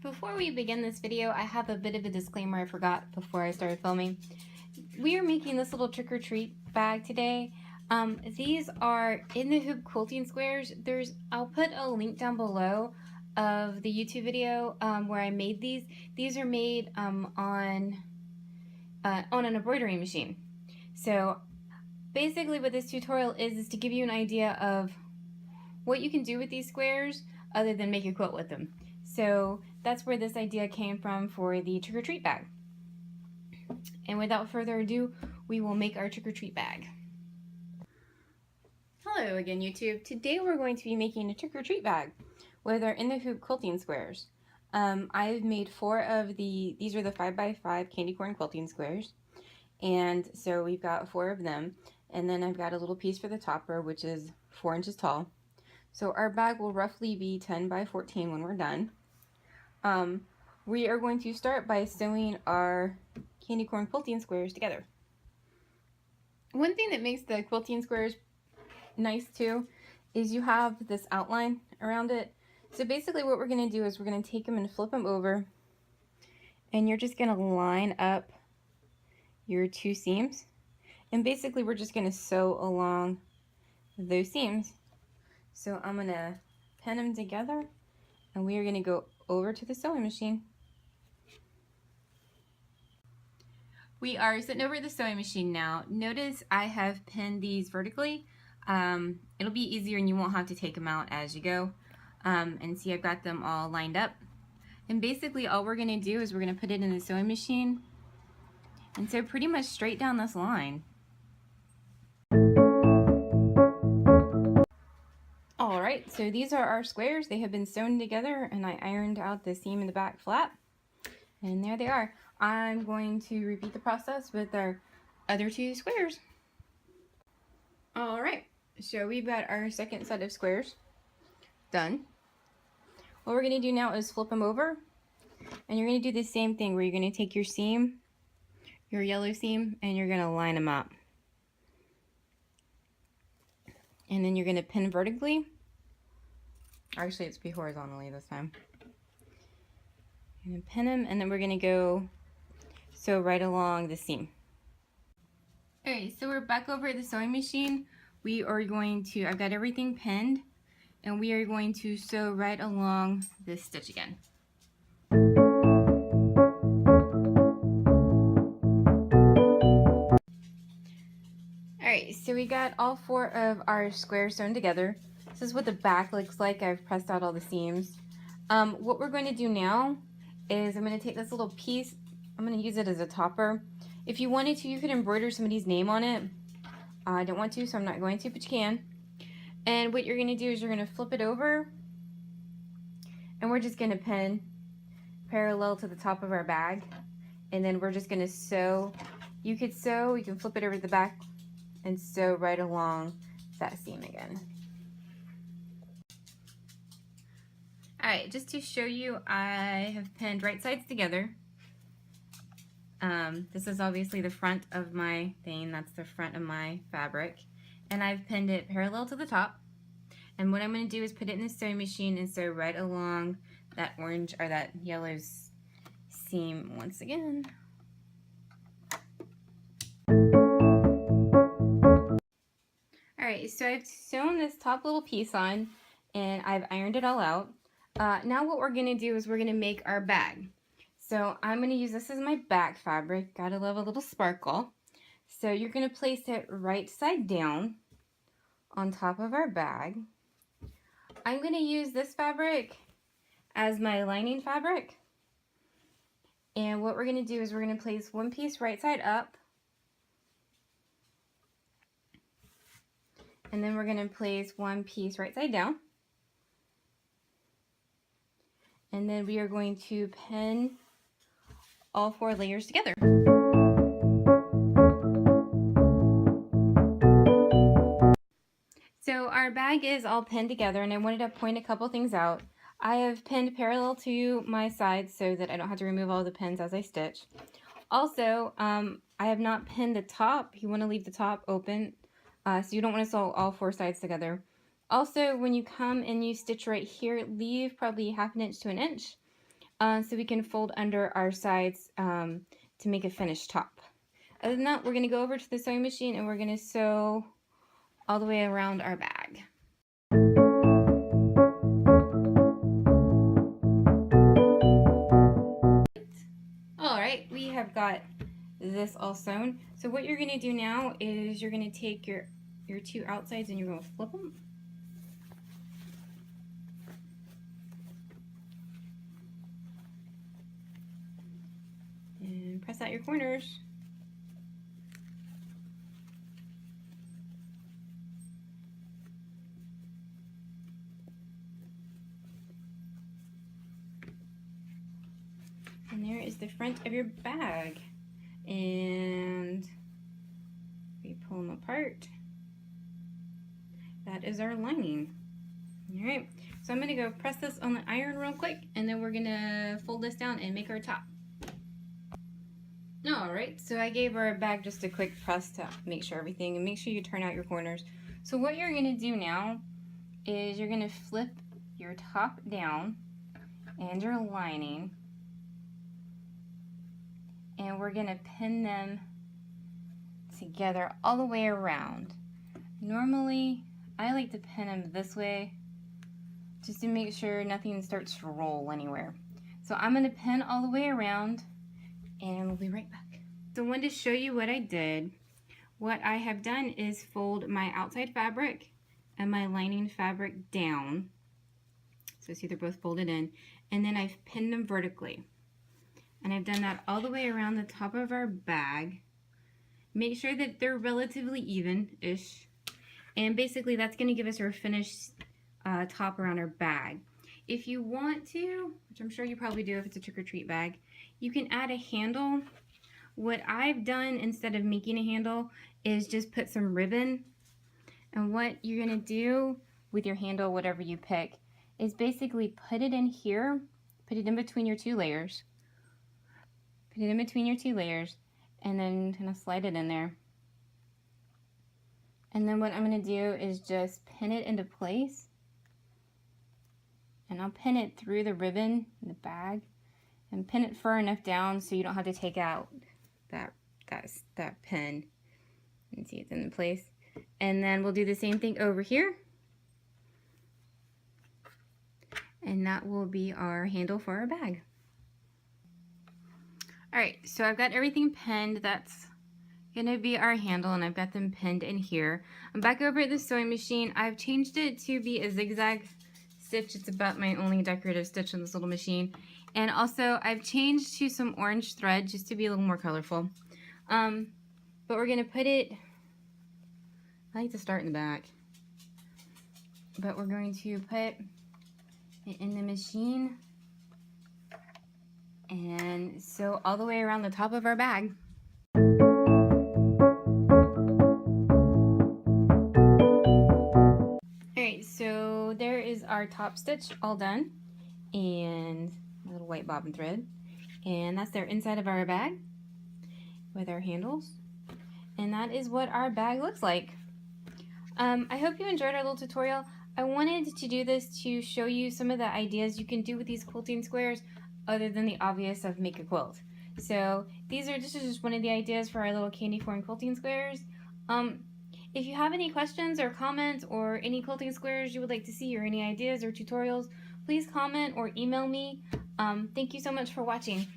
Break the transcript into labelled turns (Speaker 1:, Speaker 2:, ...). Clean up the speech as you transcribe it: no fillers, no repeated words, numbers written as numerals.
Speaker 1: Before we begin this video, I have a bit of a disclaimer I forgot before I started filming. We are making this little trick-or-treat bag today. These are in the hoop quilting squares. I'll put a link down below of the YouTube video where I made these. These are made on an embroidery machine. So basically what this tutorial is to give you an idea of what you can do with these squares other than make a quilt with them. So that's where this idea came from for the trick-or-treat bag. And without further ado, we will make our trick-or-treat bag. Hello again, YouTube. Today we're going to be making a trick-or-treat bag with our in the hoop quilting squares. I've made these are the 5x5 Candy Corn Quilting Squares. And so we've got 4 of them. And then I've got a little piece for the topper, which is 4 inches tall. So our bag will roughly be 10 by 14 when we're done. We are going to start by sewing our Candy Corn Quilting Squares together. One thing that makes the quilting squares nice too is you have this outline around it. So basically what we're going to do is we're going to take them and flip them over, and you're just going to line up your 2 seams, and basically we're just going to sew along those seams. So I'm going to pin them together, and we are going to go over to the sewing machine. We are sitting over the sewing machine now. Notice I have pinned these vertically. It'll be easier and you won't have to take them out as you go. And see, I've got them all lined up. And basically all we're going to do is we're going to put it in the sewing machine and sew pretty much straight down this line. Alright, so these are our squares. They have been sewn together, and I ironed out the seam in the back flat. And there they are. I'm going to repeat the process with our other 2 squares. Alright, so we've got our second set of squares done. What we're going to do now is flip them over, and you're going to do the same thing where you're going to take your seam, your yellow seam, and you're going to line them up. And then you're going to pin vertically. Actually, it's be horizontally this time. You're going to pin them, and then we're going to go sew right along the seam. Alright, so we're back over at the sewing machine. We are going to, I've got everything pinned, and we are going to sew right along this stitch again. Alright, so we got all 4 of our squares sewn together. This is what the back looks like. I've pressed out all the seams. What we're going to do now is I'm going to take this little piece. I'm going to use it as a topper. If you wanted to, you could embroider somebody's name on it. I don't want to, so I'm not going to, but you can. And what you're going to do is you're going to flip it over, and we're just going to pin parallel to the top of our bag. And then we're just going to sew. You can flip it over to the back and sew right along that seam again. Alright, just to show you, I have pinned right sides together. This is obviously the front of my thing. That's the front of my fabric. And I've pinned it parallel to the top. And what I'm going to do is put it in the sewing machine and sew right along that orange or that yellow seam once again. Alright, so I've sewn this top little piece on, and I've ironed it all out. Now what we're going to do is we're going to make our bag. So I'm going to use this as my back fabric. Gotta love a little sparkle. So you're going to place it right side down on top of our bag. I'm going to use this fabric as my lining fabric. And what we're going to do is we're going to place one piece right side up. And then we're going to place one piece right side down. And then we are going to pin all 4 layers together. So our bag is all pinned together, and I wanted to point a couple things out. I have pinned parallel to my sides so that I don't have to remove all the pins as I stitch. Also, I have not pinned the top. You want to leave the top open, so you don't want to sew all 4 sides together. Also, when you come and you stitch right here, leave probably 1/2 inch to 1 inch so we can fold under our sides to make a finished top. Other than that, we're going to go over to the sewing machine and we're going to sew all the way around our bag. Alright, we have got this all sewn. So what you're going to do now is you're going to take your two outsides and you're going to flip them. And press out your corners. And there is the front of your bag. And we pull them apart. That is our lining. Alright, so I'm going to go press this on the iron real quick, and then we're going to fold this down and make our top. Alright, so I gave our bag just a quick press to make sure everything, and make sure you turn out your corners. So what you're going to do now is you're going to flip your top down and your lining, and we're going to pin them together all the way around. Normally, I like to pin them this way just to make sure nothing starts to roll anywhere. So I'm going to pin all the way around and we'll be right back. So I wanted to show you what I did. What I have done is fold my outside fabric and my lining fabric down. So see, they're both folded in. And then I've pinned them vertically. And I've done that all the way around the top of our bag. Make sure that they're relatively even-ish. And basically that's going to give us our finished top around our bag. If you want to, which I'm sure you probably do if it's a trick-or-treat bag, you can add a handle. What I've done instead of making a handle is just put some ribbon. And what you're going to do with your handle, whatever you pick, is basically put it in here, put it in between your two layers. Put it in between your two layers, and then kind of slide it in there. And then what I'm going to do is just pin it into place. And I'll pin it through the ribbon in the bag and pin it far enough down so you don't have to take out that pin. You can see it's in place. And then we'll do the same thing over here. And that will be our handle for our bag. Alright, so I've got everything pinned. That's going to be our handle, and I've got them pinned in here. I'm back over at the sewing machine. I've changed it to be a zigzag stitch. It's about my only decorative stitch on this little machine. And also I've changed to some orange thread just to be a little more colorful. But we're going to put it, I like to start in the back, but we're going to put it in the machine and sew all the way around the top of our bag. Alright, so there is our top stitch all done, and a little white bobbin thread, and that's their inside of our bag with our handles, and that is what our bag looks like. I hope you enjoyed our little tutorial. I wanted to do this to show you some of the ideas you can do with these quilting squares other than the obvious of make a quilt. So this is just one of the ideas for our little candy corn quilting squares. If you have any questions or comments or any quilting squares you would like to see or any ideas or tutorials, please comment or email me. Thank you so much for watching.